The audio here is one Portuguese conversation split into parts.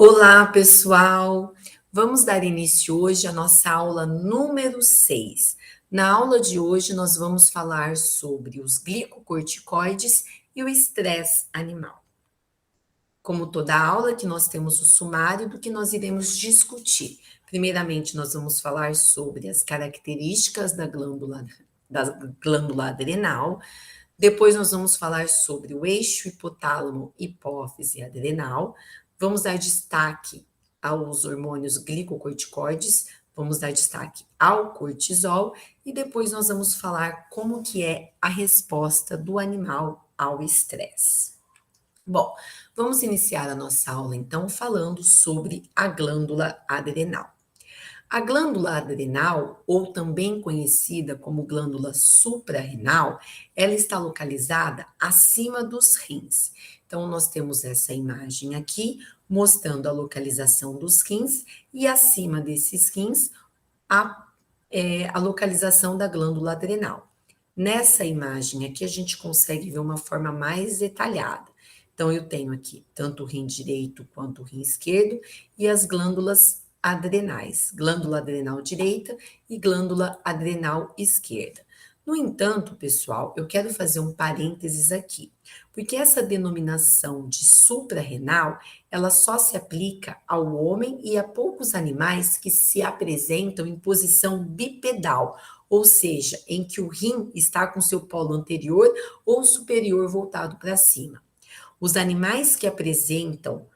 Olá, pessoal! Vamos dar início hoje à nossa aula número 6. Na aula de hoje, nós vamos falar sobre os glicocorticoides e o estresse animal. Como toda aula, que nós temos o sumário do que nós iremos discutir. Primeiramente, nós vamos falar sobre as características da glândula adrenal. Depois, nós vamos falar sobre o eixo hipotálamo, hipófise adrenal. Vamos dar destaque aos hormônios glicocorticoides, vamos dar destaque ao cortisol e depois nós vamos falar como que é a resposta do animal ao estresse. Bom, vamos iniciar a nossa aula então falando sobre a glândula adrenal. A glândula adrenal, ou também conhecida como glândula suprarrenal, ela está localizada acima dos rins. Então, nós temos essa imagem aqui, mostrando a localização dos rins, e acima desses rins, a localização da glândula adrenal. Nessa imagem aqui, a gente consegue ver uma forma mais detalhada. Então, eu tenho aqui tanto o rim direito quanto o rim esquerdo, e as glândulas adrenais, glândula adrenal direita e glândula adrenal esquerda. No entanto, pessoal, eu quero fazer um parênteses aqui, porque essa denominação de suprarrenal, ela só se aplica ao homem e a poucos animais que se apresentam em posição bipedal, ou seja, em que o rim está com seu polo anterior ou superior voltado para cima. Os animais que apresentam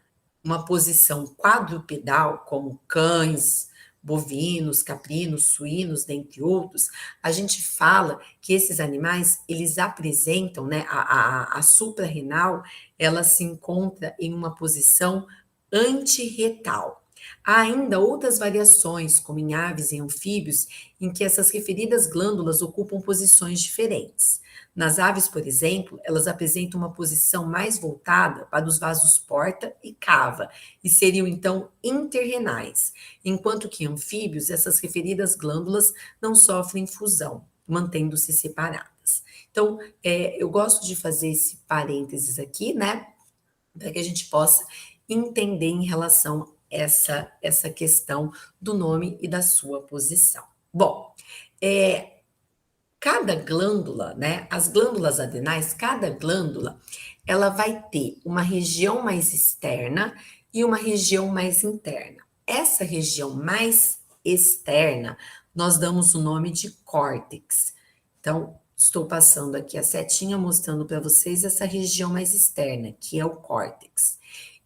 uma posição quadrupedal, como cães, bovinos, caprinos, suínos, dentre outros, a gente fala que esses animais, eles apresentam, né, a suprarrenal, ela se encontra em uma posição antirretal. Há ainda outras variações, como em aves e anfíbios, em que essas referidas glândulas ocupam posições diferentes. Nas aves, por exemplo, elas apresentam uma posição mais voltada para os vasos porta e cava, e seriam então interrenais, enquanto que em anfíbios, essas referidas glândulas não sofrem fusão, mantendo-se separadas. Então, eu gosto de fazer esse parênteses aqui, né, para que a gente possa entender em relação a essa questão do nome e da sua posição. Bom, cada glândula, né, as glândulas adrenais, cada glândula, ela vai ter uma região mais externa e uma região mais interna. Essa região mais externa, nós damos o nome de córtex. Então, estou passando aqui a setinha mostrando para vocês essa região mais externa, que é o córtex.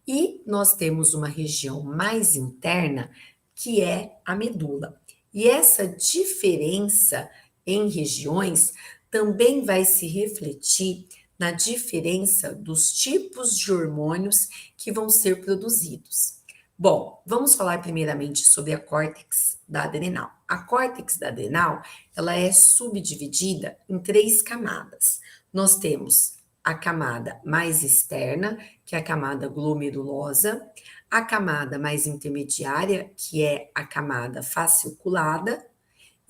E nós temos uma região mais interna, que é a medula. E essa diferença em regiões também vai se refletir na diferença dos tipos de hormônios que vão ser produzidos. Bom, vamos falar primeiramente sobre a córtex da adrenal. A córtex da adrenal, ela é subdividida em 3 camadas. Nós temos a camada mais externa, que é a camada glomerulosa, a camada mais intermediária, que é a camada fasciculada,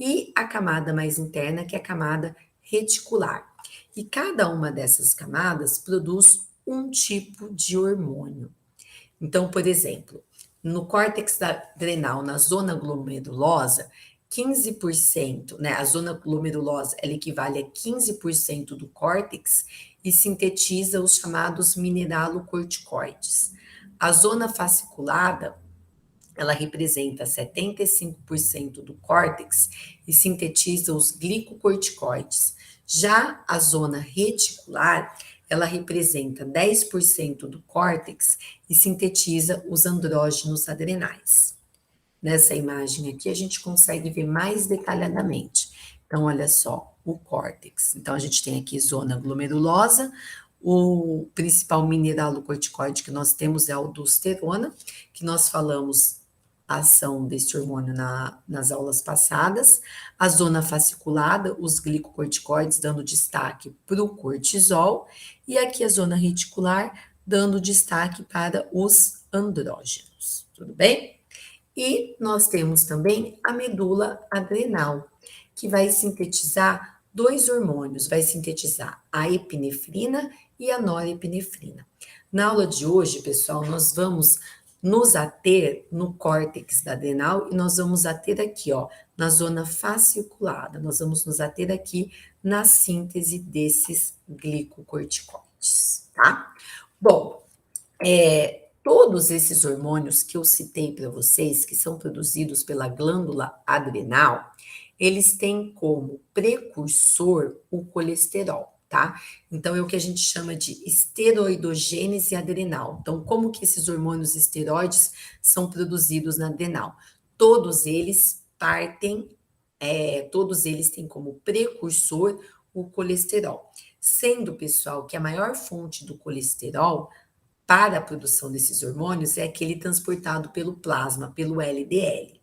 e a camada mais interna, que é a camada reticular. E cada uma dessas camadas produz um tipo de hormônio. Então, por exemplo, no córtex adrenal, na zona glomerulosa, 15%, né, a zona glomerulosa, ela equivale a 15% do córtex e sintetiza os chamados mineralocorticoides. A zona fasciculada, ela representa 75% do córtex e sintetiza os glicocorticoides. Já a zona reticular, ela representa 10% do córtex e sintetiza os andrógenos adrenais. Nessa imagem aqui, a gente consegue ver mais detalhadamente. Então, olha só, o córtex. Então, a gente tem aqui zona glomerulosa, o principal mineralocorticoide que nós temos é a aldosterona, que nós falamos a ação desse hormônio nas aulas passadas. A zona fasciculada, os glicocorticoides dando destaque para o cortisol, e aqui a zona reticular dando destaque para os andrógenos. Tudo bem? E nós temos também a medula adrenal, que vai sintetizar 2 hormônios, vai sintetizar a epinefrina e a norepinefrina. Na aula de hoje, pessoal, nós vamos nos ater no córtex da adrenal e nós vamos ater aqui, ó, na zona fasciculada. Nós vamos nos ater aqui na síntese desses glicocorticoides, tá? Bom, todos esses hormônios que eu citei para vocês, que são produzidos pela glândula adrenal, eles têm como precursor o colesterol, tá? Então, é o que a gente chama de esteroidogênese adrenal. Então, como que esses hormônios esteroides são produzidos na adrenal? Todos eles todos eles têm como precursor o colesterol. Sendo, pessoal, que a maior fonte do colesterol para a produção desses hormônios é aquele transportado pelo plasma, pelo LDL.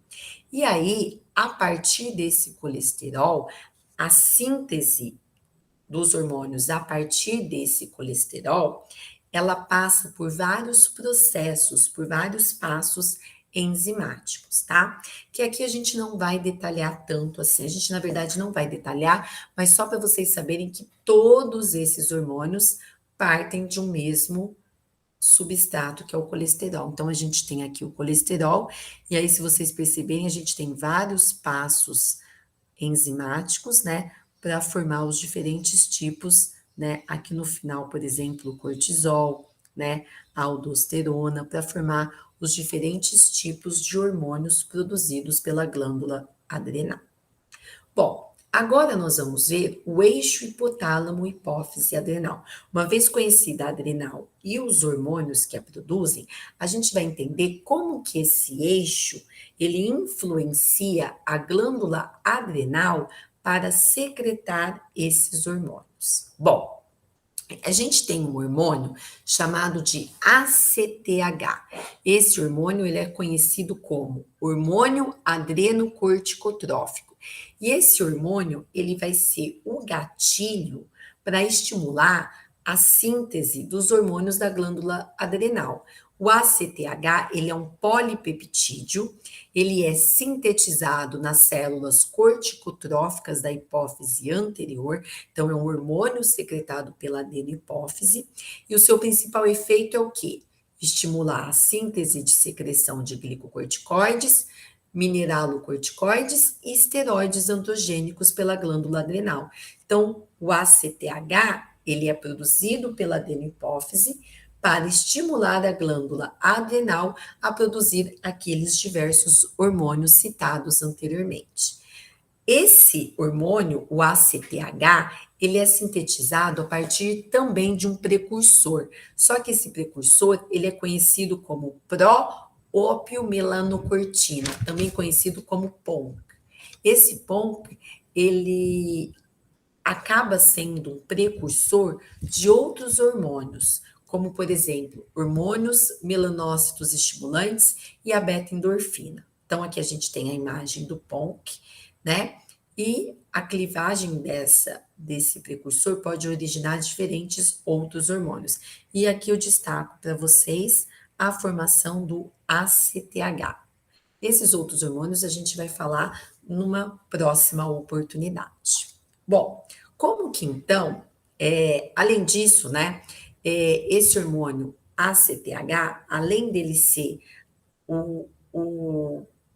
E aí, a partir desse colesterol, a síntese dos hormônios a partir desse colesterol, ela passa por vários processos, por vários passos enzimáticos, tá? Que aqui a gente não vai detalhar tanto assim. A gente, na verdade, não vai detalhar, mas só para vocês saberem que todos esses hormônios partem de um mesmo substrato, que é o colesterol. Então, a gente tem aqui o colesterol, e aí, se vocês perceberem, a gente tem vários passos enzimáticos, né, para formar os diferentes tipos, né, aqui no final, por exemplo, o cortisol, né, a aldosterona, para formar os diferentes tipos de hormônios produzidos pela glândula adrenal. Bom, agora nós vamos ver o eixo hipotálamo-hipófise adrenal. Uma vez conhecida a adrenal e os hormônios que a produzem, a gente vai entender como que esse eixo ele influencia a glândula adrenal para secretar esses hormônios. Bom, a gente tem um hormônio chamado de ACTH. Esse hormônio ele é conhecido como hormônio adrenocorticotrófico. E esse hormônio ele vai ser o gatilho para estimular a síntese dos hormônios da glândula adrenal. O ACTH, ele é um polipeptídeo, ele é sintetizado nas células corticotróficas da hipófise anterior, então é um hormônio secretado pela adenopófise, e o seu principal efeito é o quê? Estimular a síntese de secreção de glicocorticoides, mineralocorticoides e esteroides androgênicos pela glândula adrenal. Então, o ACTH, ele é produzido pela adenopófise para estimular a glândula adrenal a produzir aqueles diversos hormônios citados anteriormente. Esse hormônio, o ACTH, ele é sintetizado a partir também de um precursor. Só que esse precursor, ele é conhecido como pró-opiomelanocortina, também conhecido como POMC. Esse POMC, ele acaba sendo um precursor de outros hormônios, como, por exemplo, hormônios melanócitos estimulantes e a beta-endorfina. Então, aqui a gente tem a imagem do POMC, né? E a clivagem desse precursor pode originar diferentes outros hormônios. E aqui eu destaco para vocês a formação do ACTH. Esses outros hormônios a gente vai falar numa próxima oportunidade. Bom, como que então, além disso, né, esse hormônio ACTH, além dele ser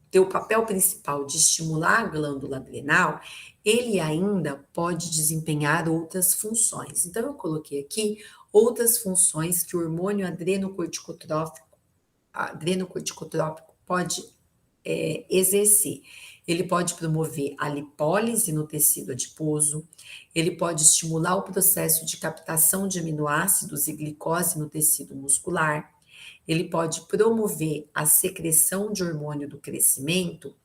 ter o papel principal de estimular a glândula adrenal, ele ainda pode desempenhar outras funções. Então, eu coloquei aqui outras funções que o hormônio adrenocorticotrópico pode exercer. Ele pode promover a lipólise no tecido adiposo, ele pode estimular o processo de captação de aminoácidos e glicose no tecido muscular, ele pode promover a secreção de hormônio do crescimento,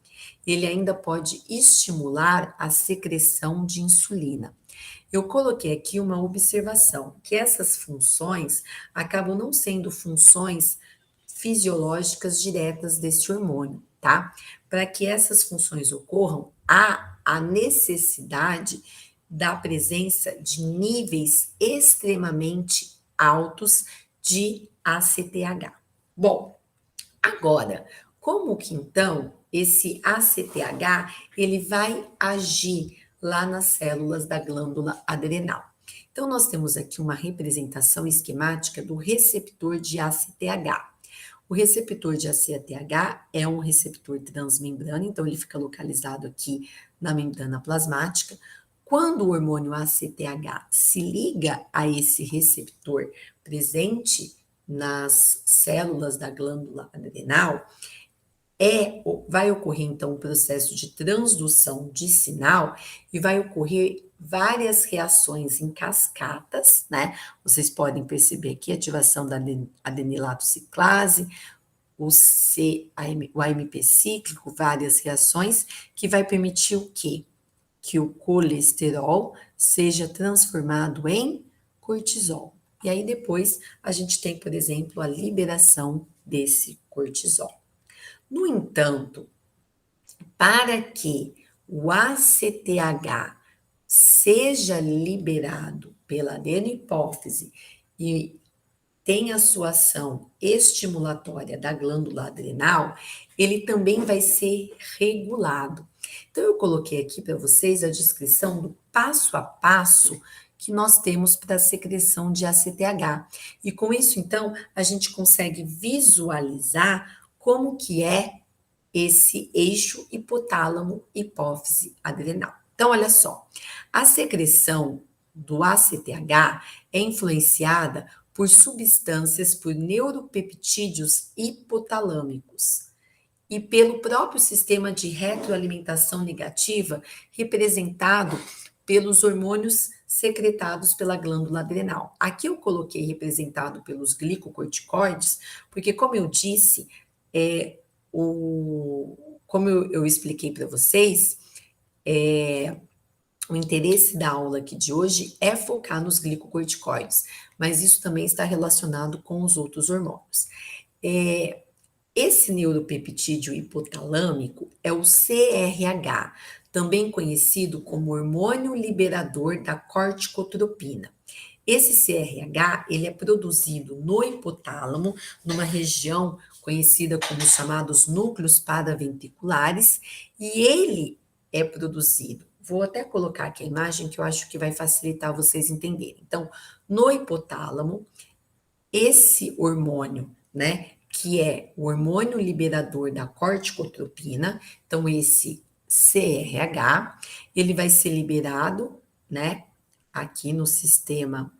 ele ainda pode estimular a secreção de insulina. Eu coloquei aqui uma observação, que essas funções acabam não sendo funções fisiológicas diretas desse hormônio, tá? Para que essas funções ocorram, há a necessidade da presença de níveis extremamente altos de ACTH. Bom, agora, como que então esse ACTH ele vai agir lá nas células da glândula adrenal? Então, nós temos aqui uma representação esquemática do receptor de ACTH. O receptor de ACTH é um receptor transmembrana, então ele fica localizado aqui na membrana plasmática. Quando o hormônio ACTH se liga a esse receptor presente nas células da glândula adrenal, vai ocorrer então um processo de transdução de sinal e vai ocorrer várias reações em cascatas, né? Vocês podem perceber aqui a ativação da adenilato ciclase, o AMP cíclico, várias reações que vai permitir o quê? Que o colesterol seja transformado em cortisol. E aí depois a gente tem, por exemplo, a liberação desse cortisol. No entanto, para que o ACTH seja liberado pela adenopófise e tenha sua ação estimulatória da glândula adrenal, ele também vai ser regulado. Então, eu coloquei aqui para vocês a descrição do passo a passo que nós temos para a secreção de ACTH. E com isso, então, a gente consegue visualizar como que é esse eixo hipotálamo-hipófise adrenal. Então, olha só, a secreção do ACTH é influenciada por substâncias, por neuropeptídeos hipotalâmicos e pelo próprio sistema de retroalimentação negativa representado pelos hormônios secretados pela glândula adrenal. Aqui eu coloquei representado pelos glicocorticoides, porque como eu disse, como eu expliquei para vocês, o interesse da aula aqui de hoje é focar nos glicocorticoides, mas isso também está relacionado com os outros hormônios. Esse neuropeptídeo hipotalâmico é o CRH, também conhecido como hormônio liberador da corticotropina. Esse CRH, ele é produzido no hipotálamo, numa região conhecida como chamados núcleos paraventriculares, e ele é produzido. Vou até colocar aqui a imagem que eu acho que vai facilitar vocês entenderem. Então, no hipotálamo, esse hormônio, né, que é o hormônio liberador da corticotropina, então esse CRH, ele vai ser liberado, né, aqui no sistema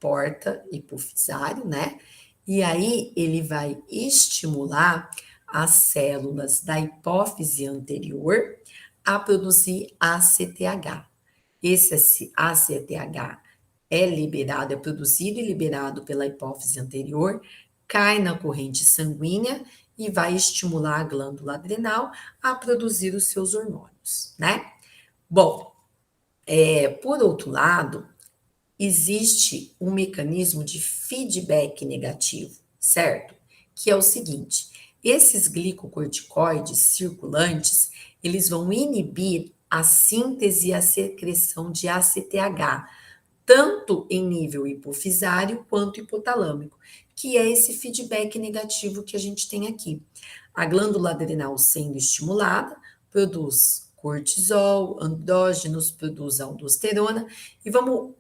porta hipofisário, né? E aí ele vai estimular as células da hipófise anterior a produzir ACTH. Esse ACTH é liberado, é produzido e liberado pela hipófise anterior, cai na corrente sanguínea e vai estimular a glândula adrenal a produzir os seus hormônios, né? Bom, por outro lado, existe um mecanismo de feedback negativo, certo? Que é o seguinte: esses glicocorticoides circulantes, eles vão inibir a síntese e a secreção de ACTH, tanto em nível hipofisário quanto hipotalâmico, que é esse feedback negativo que a gente tem aqui. A glândula adrenal sendo estimulada, produz cortisol, andrógenos, produz aldosterona, e vamos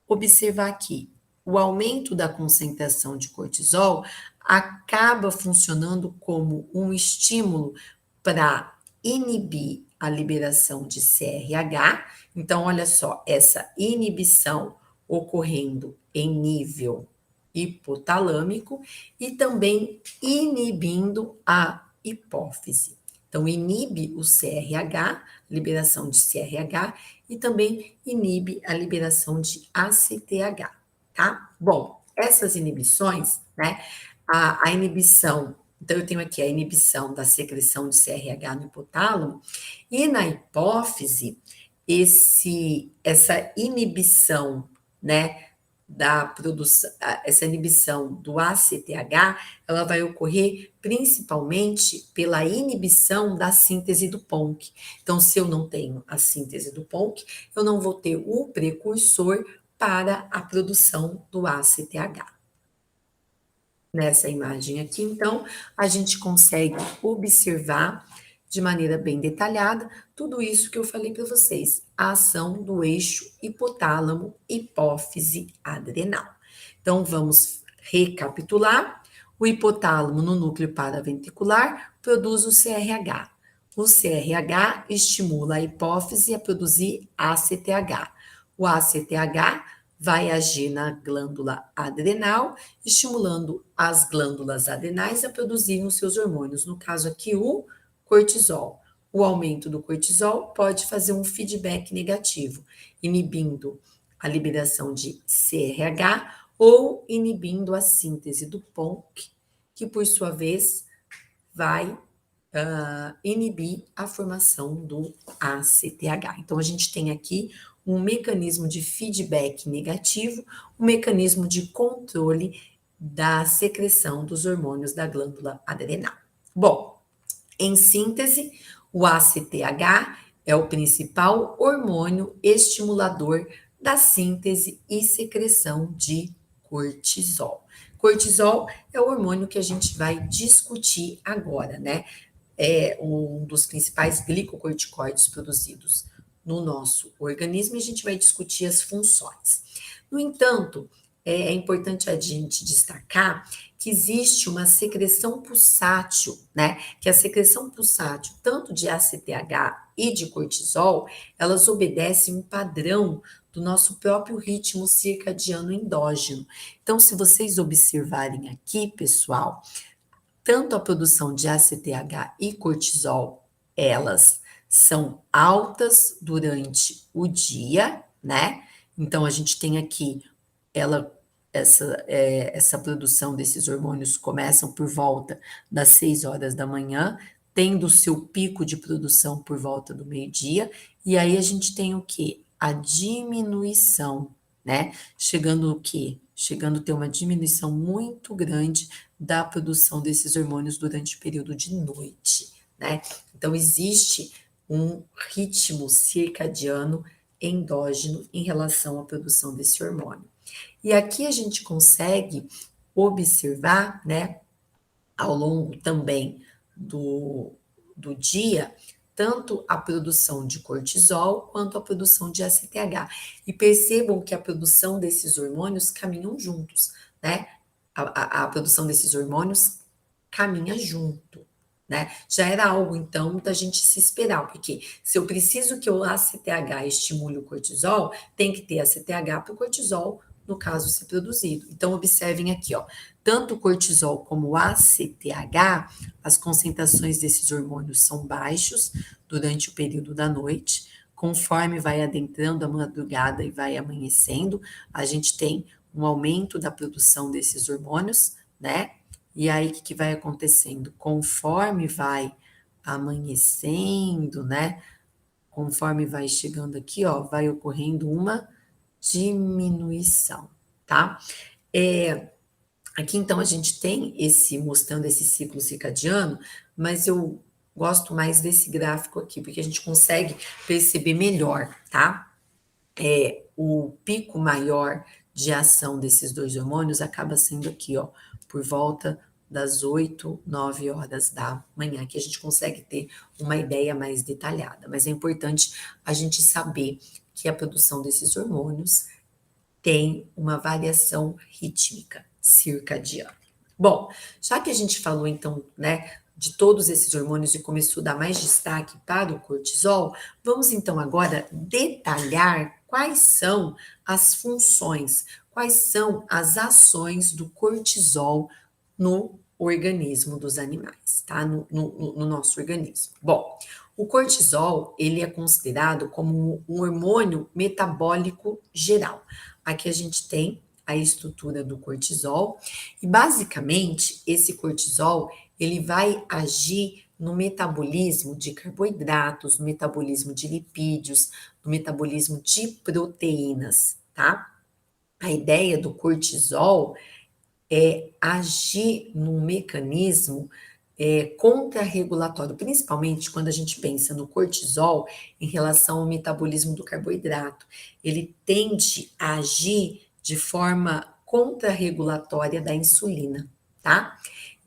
observar aqui, o aumento da concentração de cortisol acaba funcionando como um estímulo para inibir a liberação de CRH. Então, olha só, essa inibição ocorrendo em nível hipotalâmico e também inibindo a hipófise. Então, inibe o CRH, liberação de CRH, e também inibe a liberação de ACTH, tá? Bom, essas inibições, né? A inibição, então eu tenho aqui a inibição da secreção de CRH no hipotálamo, e na hipófise, essa inibição, né, da produção, essa inibição do ACTH, ela vai ocorrer principalmente pela inibição da síntese do PONC. Então, se eu não tenho a síntese do PONC, eu não vou ter o precursor para a produção do ACTH. Nessa imagem aqui, então, a gente consegue observar de maneira bem detalhada tudo isso que eu falei para vocês, a ação do eixo hipotálamo hipófise adrenal. Então, vamos recapitular. O hipotálamo, no núcleo paraventricular, produz o CRH. O CRH estimula a hipófise a produzir ACTH. O ACTH vai agir na glândula adrenal, estimulando as glândulas adrenais a produzirem os seus hormônios, no caso aqui o cortisol. O aumento do cortisol pode fazer um feedback negativo, inibindo a liberação de CRH ou inibindo a síntese do PONC, que por sua vez vai inibir a formação do ACTH. Então, a gente tem aqui um mecanismo de feedback negativo, um mecanismo de controle da secreção dos hormônios da glândula adrenal. Bom, em síntese, o ACTH é o principal hormônio estimulador da síntese e secreção de cortisol. Cortisol é o hormônio que a gente vai discutir agora, né? É um dos principais glicocorticoides produzidos no nosso organismo e a gente vai discutir as funções. No entanto, é importante a gente destacar que existe uma secreção pulsátil, né? Que a secreção pulsátil, tanto de ACTH e de cortisol, elas obedecem um padrão do nosso próprio ritmo circadiano endógeno. Então, se vocês observarem aqui, pessoal, tanto a produção de ACTH e cortisol, elas são altas durante o dia, né? Então, a gente tem aqui essa produção desses hormônios começam por volta das 6 horas da manhã, tendo o seu pico de produção por volta do meio-dia, e aí a gente tem o quê? A diminuição, né? Chegando o quê? Chegando a ter uma diminuição muito grande da produção desses hormônios durante o período de noite, né? Então, existe um ritmo circadiano endógeno em relação à produção desse hormônio. E aqui a gente consegue observar, né, ao longo também do dia, tanto a produção de cortisol quanto a produção de ACTH. E percebam que a produção desses hormônios caminham juntos, né? A produção desses hormônios caminha junto, né? Já era algo, então, da gente se esperar, porque se eu preciso que o ACTH estimule o cortisol, tem que ter ACTH para o cortisol, no caso, ser produzido. Então, observem aqui, ó, tanto o cortisol como o ACTH, as concentrações desses hormônios são baixos durante o período da noite. Conforme vai adentrando a madrugada e vai amanhecendo, a gente tem um aumento da produção desses hormônios, né? E aí, o que vai acontecendo? Conforme vai amanhecendo, né? Conforme vai chegando aqui, ó, vai ocorrendo uma diminuição, tá? Aqui, então, a gente tem mostrando esse ciclo circadiano, mas eu gosto mais desse gráfico aqui, porque a gente consegue perceber melhor, tá? O pico maior de ação desses dois hormônios acaba sendo aqui, ó, por volta das 8, 9 horas da manhã, que a gente consegue ter uma ideia mais detalhada. Mas é importante a gente saber que a produção desses hormônios tem uma variação rítmica circadiana. Bom, já que a gente falou então, né, de todos esses hormônios e começou a dar mais destaque para o cortisol, vamos então agora detalhar quais são as funções, quais são as ações do cortisol no organismo dos animais, tá? No nosso organismo. Bom, o cortisol, ele é considerado como um hormônio metabólico geral. Aqui a gente tem a estrutura do cortisol e basicamente esse cortisol ele vai agir no metabolismo de carboidratos, no metabolismo de lipídios, no metabolismo de proteínas, tá? A ideia do cortisol é agir num mecanismo contrarregulatório, principalmente quando a gente pensa no cortisol em relação ao metabolismo do carboidrato. Ele tende a agir de forma contrarregulatória da insulina, tá?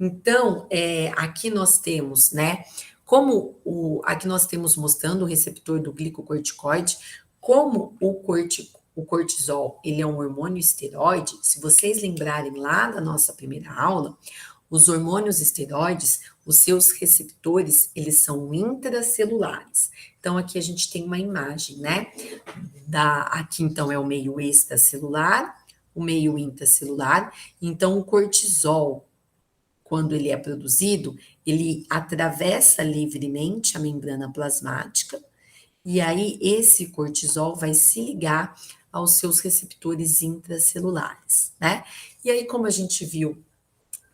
Então, aqui nós temos, né, aqui nós temos mostrando o receptor do glicocorticoide, como o cortisol, ele é um hormônio esteroide, se vocês lembrarem lá da nossa primeira aula, Os hormônios esteroides, os seus receptores, eles são intracelulares. Então, aqui a gente tem uma imagem, né? Aqui, então, é o meio extracelular, o meio intracelular. Então, o cortisol, quando ele é produzido, ele atravessa livremente a membrana plasmática, e aí esse cortisol vai se ligar aos seus receptores intracelulares, né? E aí, como a gente viu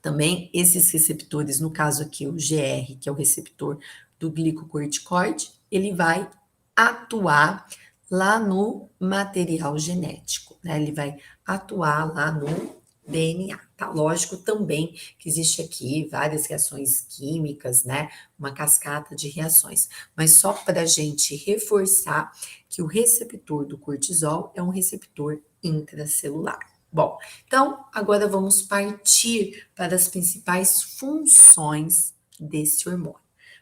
também, esses receptores, no caso aqui o GR, que é o receptor do glicocorticoide, ele vai atuar lá no material genético, né? Ele vai atuar lá no DNA, tá? Lógico também que existe aqui várias reações químicas, né? Uma cascata de reações, mas só para a gente reforçar que o receptor do cortisol é um receptor intracelular. Bom, então agora vamos partir para as principais funções desse hormônio.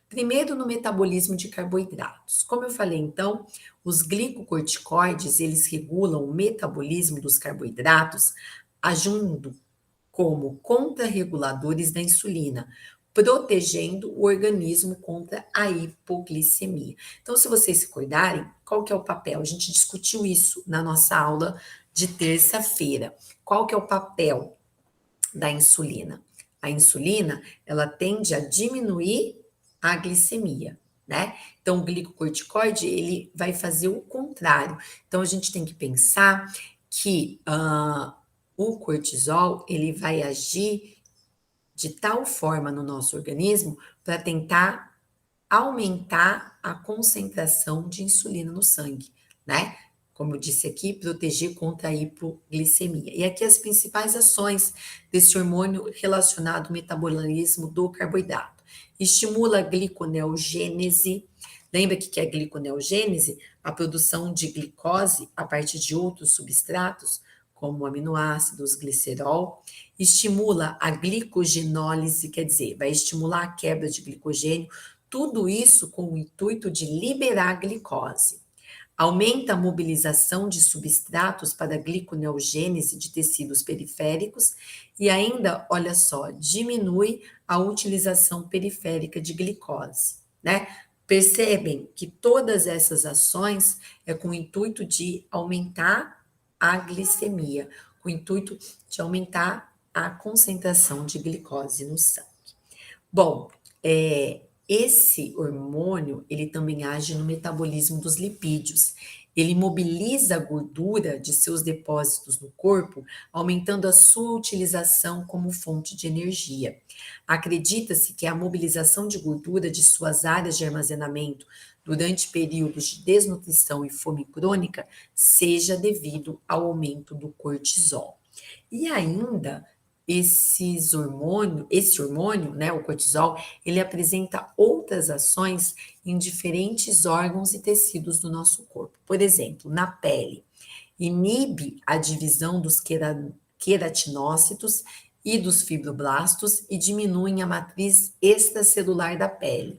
Primeiro, no metabolismo de carboidratos. Como eu falei, então, os glicocorticoides, eles regulam o metabolismo dos carboidratos, agindo como contrarreguladores da insulina, protegendo o organismo contra a hipoglicemia. Então, se vocês se recordarem, qual que é o papel? A gente discutiu isso na nossa aula de terça-feira. Qual que é o papel da insulina? A insulina, ela tende a diminuir a glicemia, né? Então, o glicocorticoide, ele vai fazer o contrário. Então, a gente tem que pensar que o cortisol, ele vai agir de tal forma no nosso organismo para tentar aumentar a concentração de insulina no sangue, né? Como eu disse aqui, proteger contra a hipoglicemia. E aqui as principais ações desse hormônio relacionado ao metabolismo do carboidrato. Estimula a gliconeogênese. Lembra que é a gliconeogênese? A produção de glicose a partir de outros substratos, como aminoácidos, glicerol. Estimula a glicogenólise, quer dizer, vai estimular a quebra de glicogênio, tudo isso com o intuito de liberar a glicose. Aumenta a mobilização de substratos para a gliconeogênese de tecidos periféricos e ainda, olha só, diminui a utilização periférica de glicose, né? Percebem que todas essas ações é com o intuito de aumentar a glicemia, com o intuito de aumentar a concentração de glicose no sangue. Bom, esse hormônio, ele também age no metabolismo dos lipídios. Ele mobiliza a gordura de seus depósitos no corpo, aumentando a sua utilização como fonte de energia. Acredita-se que a mobilização de gordura de suas áreas de armazenamento durante períodos de desnutrição e fome crônica seja devido ao aumento do cortisol. E ainda esse hormônio, né, o cortisol, ele apresenta outras ações em diferentes órgãos e tecidos do nosso corpo. Por exemplo, na pele, inibe a divisão dos queratinócitos e dos fibroblastos e diminui a matriz extracelular da pele.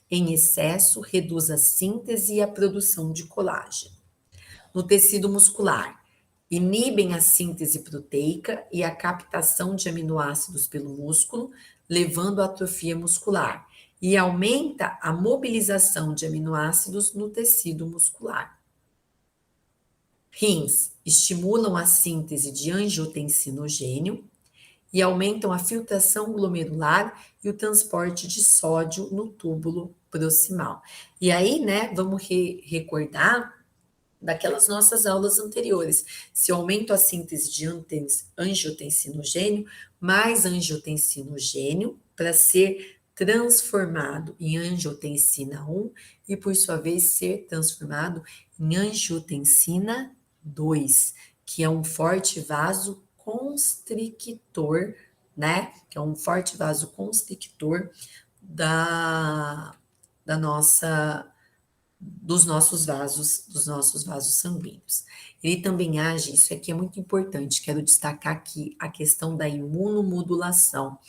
Em excesso, reduz a síntese e a produção de colágeno. No tecido muscular, inibem a síntese proteica e a captação de aminoácidos pelo músculo, levando à atrofia muscular, e aumenta a mobilização de aminoácidos no tecido muscular. Rins estimulam a síntese de angiotensinogênio e aumentam a filtração glomerular e o transporte de sódio no túbulo proximal. E aí, né, vamos recordar daquelas nossas aulas anteriores. Se eu aumento a síntese de angiotensinogênio, mais angiotensinogênio para ser transformado em angiotensina 1 e, por sua vez, ser transformado em angiotensina 2, que é um forte vasoconstrictor, né? Que é um forte vasoconstrictor da nossa dos nossos vasos sanguíneos. Ele também age, isso aqui é muito importante, quero destacar aqui a questão da imunomodulação.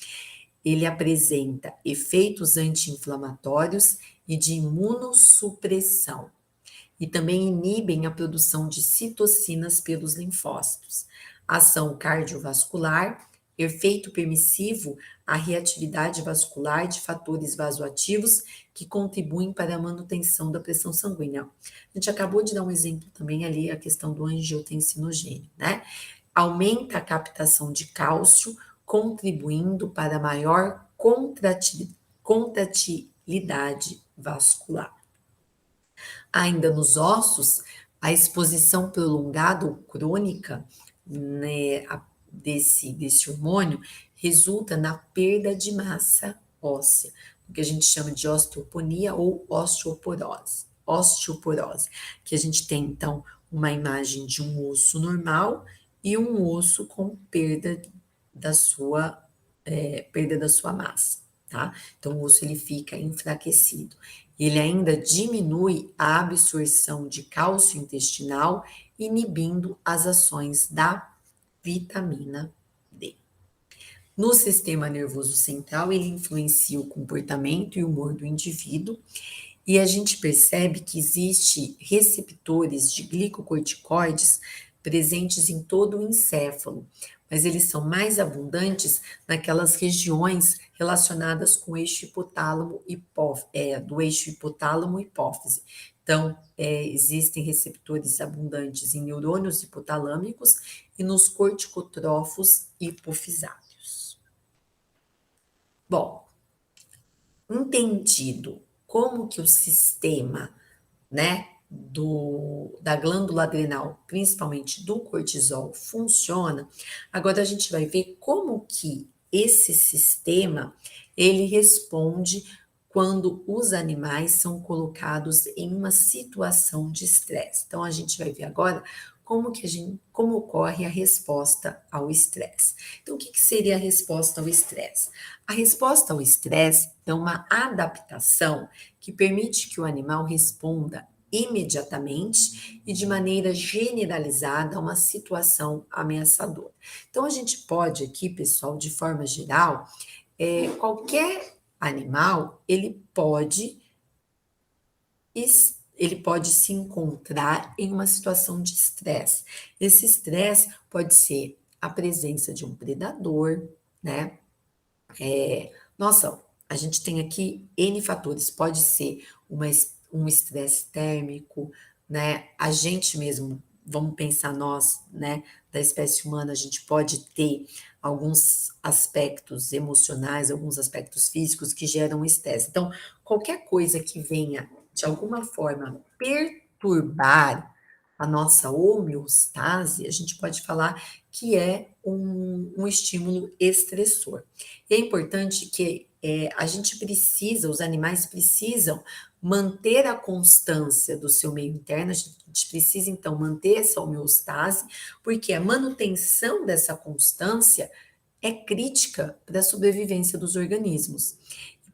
Ele apresenta efeitos anti-inflamatórios e de imunossupressão. E também inibem a produção de citocinas pelos linfócitos. Ação cardiovascular efeito permissivo à reatividade vascular de fatores vasoativos que contribuem para a manutenção da pressão sanguínea. A gente acabou de dar um exemplo também ali, a questão do angiotensinogênio, né? Aumenta a captação de cálcio, contribuindo para maior contratilidade vascular. Ainda nos ossos, a exposição prolongada ou crônica, né, desse hormônio resulta na perda de massa óssea, o que a gente chama de osteoponia ou osteoporose. Osteoporose, que a gente tem então uma imagem de um osso normal e um osso com perda da sua massa, tá? Então o osso ele fica enfraquecido. Ele ainda diminui a absorção de cálcio intestinal, inibindo as ações da vitamina D. No sistema nervoso central, ele influencia o comportamento e o humor do indivíduo, e a gente percebe que existe receptores de glicocorticoides presentes em todo o encéfalo, mas eles são mais abundantes naquelas regiões relacionadas com o eixo do eixo hipotálamo-hipófise. Então, existem receptores abundantes em neurônios hipotalâmicos e nos corticotrófos hipofisários. Bom, entendido como que o sistema, né, da glândula adrenal, principalmente do cortisol, funciona, agora a gente vai ver como que esse sistema, ele responde quando os animais são colocados em uma situação de estresse. Então, a gente vai ver agora como ocorre a resposta ao estresse. Então, o que seria a resposta ao estresse? A resposta ao estresse é uma adaptação que permite que o animal responda imediatamente e de maneira generalizada a uma situação ameaçadora. Então, a gente pode aqui, pessoal, de forma geral, qualquer animal, ele pode se encontrar em uma situação de estresse. Esse estresse pode ser a presença de um predador, né? Nossa, a gente tem aqui N fatores. Pode ser um estresse térmico, né? A gente mesmo, vamos pensar nós, né, da espécie humana, a gente pode ter alguns aspectos emocionais, alguns aspectos físicos que geram estresse. Então, qualquer coisa que venha de alguma forma perturbar a nossa homeostase, a gente pode falar que é um estímulo estressor. E é importante que a gente precisa, os animais precisam manter a constância do seu meio interno, a gente precisa então manter essa homeostase, porque a manutenção dessa constância é crítica para a sobrevivência dos organismos.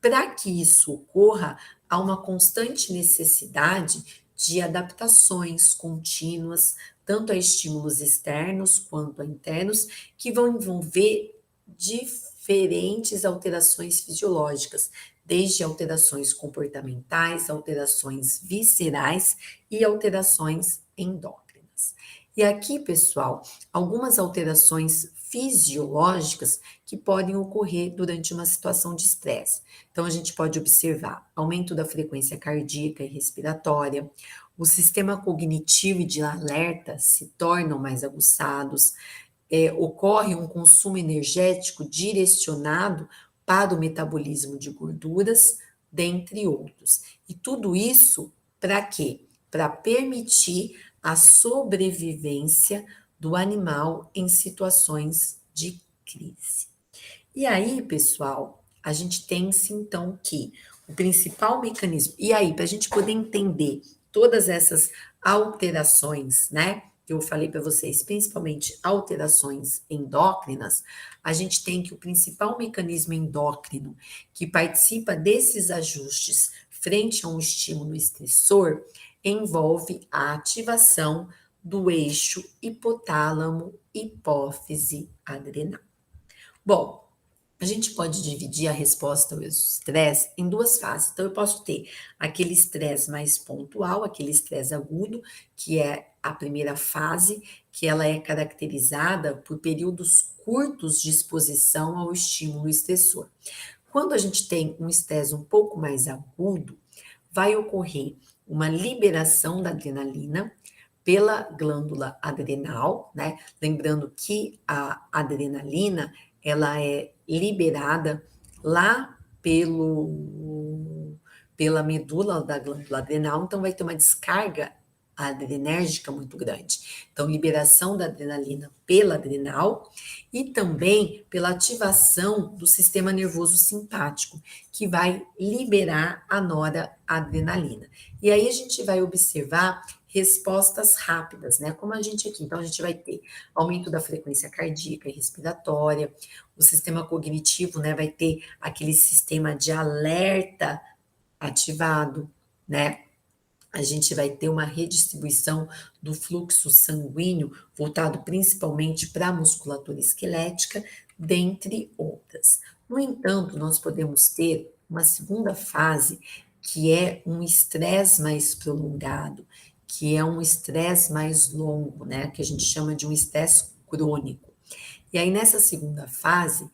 Para que isso ocorra, há uma constante necessidade de adaptações contínuas, tanto a estímulos externos quanto a internos, que vão envolver diferentes alterações fisiológicas, desde alterações comportamentais, alterações viscerais e alterações endócrinas. E aqui, pessoal, algumas alterações fisiológicas que podem ocorrer durante uma situação de estresse. Então, a gente pode observar aumento da frequência cardíaca e respiratória, o sistema cognitivo e de alerta se tornam mais aguçados, ocorre um consumo energético direcionado para o metabolismo de gorduras, dentre outros. E tudo isso para quê? Para permitir a sobrevivência do animal em situações de crise. E aí, pessoal, a gente tem então que o principal mecanismo. E aí, para a gente poder entender todas essas alterações, né? Que eu falei para vocês, principalmente alterações endócrinas, a gente tem que o principal mecanismo endócrino que participa desses ajustes frente a um estímulo estressor envolve a ativação do eixo hipotálamo, hipófise, adrenal. Bom, A gente pode dividir a resposta ao estresse em duas fases. Então, eu posso ter aquele estresse mais pontual, aquele estresse agudo, que é a primeira fase, que ela é caracterizada por períodos curtos de exposição ao estímulo estressor. Quando a gente tem um estresse um pouco mais agudo, vai ocorrer uma liberação da adrenalina pela glândula adrenal, né? Lembrando que a adrenalina ela é liberada lá pela medula da glândula adrenal, então vai ter uma descarga adrenérgica muito grande. Então, liberação da adrenalina pela adrenal e também pela ativação do sistema nervoso simpático, que vai liberar a noradrenalina. E aí a gente vai observar respostas rápidas, né? Como a gente aqui. Então, a gente vai ter aumento da frequência cardíaca e respiratória, o sistema cognitivo, né? Vai ter aquele sistema de alerta ativado, né? A gente vai ter uma redistribuição do fluxo sanguíneo voltado principalmente para a musculatura esquelética, dentre outras. No entanto, nós podemos ter uma segunda fase, que é um estresse mais prolongado, que é um estresse mais longo, né? Que a gente chama de um estresse crônico. E aí, nessa segunda fase,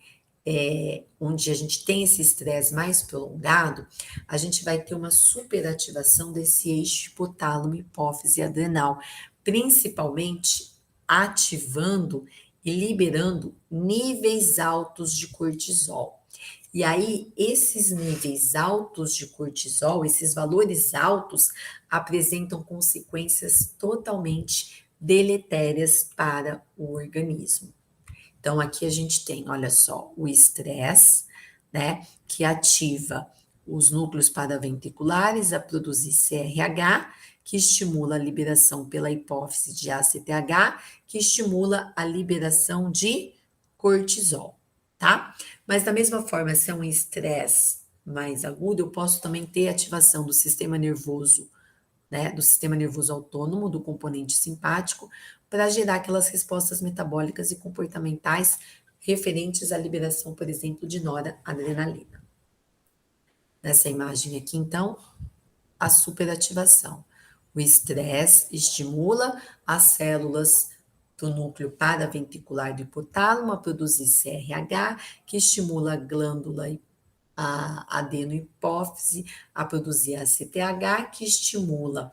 onde a gente tem esse estresse mais prolongado, a gente vai ter uma superativação desse eixo hipotálamo, hipófise adrenal, principalmente ativando e liberando níveis altos de cortisol. E aí, esses níveis altos de cortisol, esses valores altos, apresentam consequências totalmente deletérias para o organismo. Então, aqui a gente tem, olha só, o estresse, né, que ativa os núcleos paraventriculares a produzir CRH, que estimula a liberação pela hipófise de ACTH, que estimula a liberação de cortisol, tá? Mas da mesma forma, se é um estresse mais agudo, eu posso também ter ativação do sistema nervoso, né, do sistema nervoso autônomo, do componente simpático, para gerar aquelas respostas metabólicas e comportamentais referentes à liberação, por exemplo, de noradrenalina. Nessa imagem aqui, então, a superativação. O estresse estimula as células do núcleo paraventricular do hipotálamo a produzir CRH, que estimula a glândula a adenohipófise a produzir ACTH, que estimula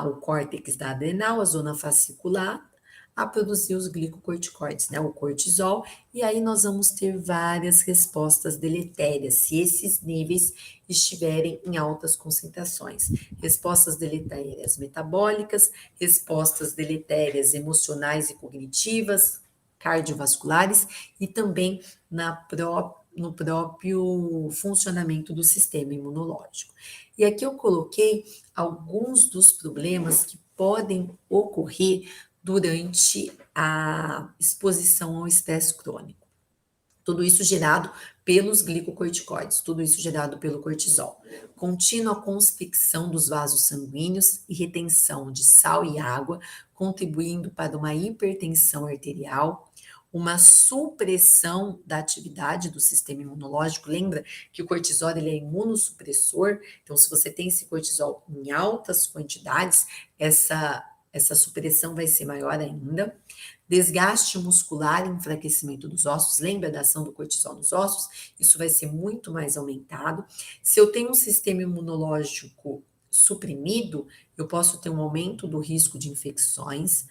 o córtex da adrenal, a zona fascicular, a produzir os glicocorticoides, né, o cortisol, e aí nós vamos ter várias respostas deletérias, se esses níveis estiverem em altas concentrações. Respostas deletérias metabólicas, respostas deletérias emocionais e cognitivas, cardiovasculares e também no próprio funcionamento do sistema imunológico. E aqui eu coloquei alguns dos problemas que podem ocorrer durante a exposição ao estresse crônico. Tudo isso gerado pelos glicocorticoides, tudo isso gerado pelo cortisol. Contínua constricção dos vasos sanguíneos e retenção de sal e água, contribuindo para uma hipertensão arterial, uma supressão da atividade do sistema imunológico. Lembra que o cortisol ele é imunossupressor, então se você tem esse cortisol em altas quantidades, essa supressão vai ser maior ainda. Desgaste muscular e enfraquecimento dos ossos, lembra da ação do cortisol nos ossos? Isso vai ser muito mais aumentado. Se eu tenho um sistema imunológico suprimido, eu posso ter um aumento do risco de infecções,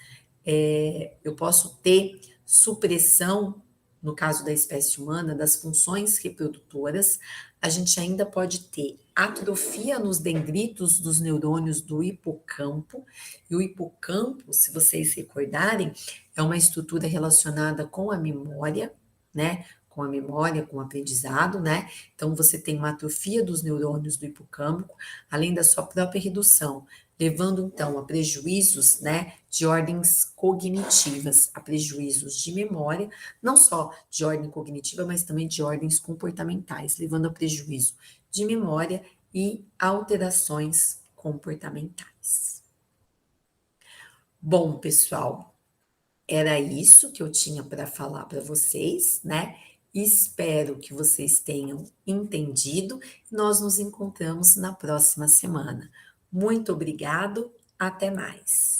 eu posso ter supressão, no caso da espécie humana, das funções reprodutoras, a gente ainda pode ter atrofia nos dendritos dos neurônios do hipocampo, e o hipocampo, se vocês recordarem, é uma estrutura relacionada com a memória, né? Com a memória, com o aprendizado, né? Então, você tem uma atrofia dos neurônios do hipocampo, além da sua própria redução, levando então a prejuízos, né, de ordens cognitivas, a prejuízos de memória, não só de ordem cognitiva, mas também de ordens comportamentais, levando a prejuízo de memória e alterações comportamentais. Bom, pessoal, era isso que eu tinha para falar para vocês, né? Espero que vocês tenham entendido e nós nos encontramos na próxima semana. Muito obrigado, até mais.